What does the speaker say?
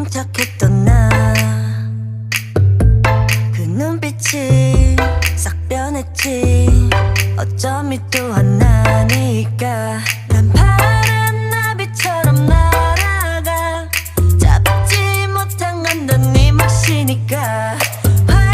침착했던 나 그 눈빛이 싹 변했지. 어쩜 이 또한 나니까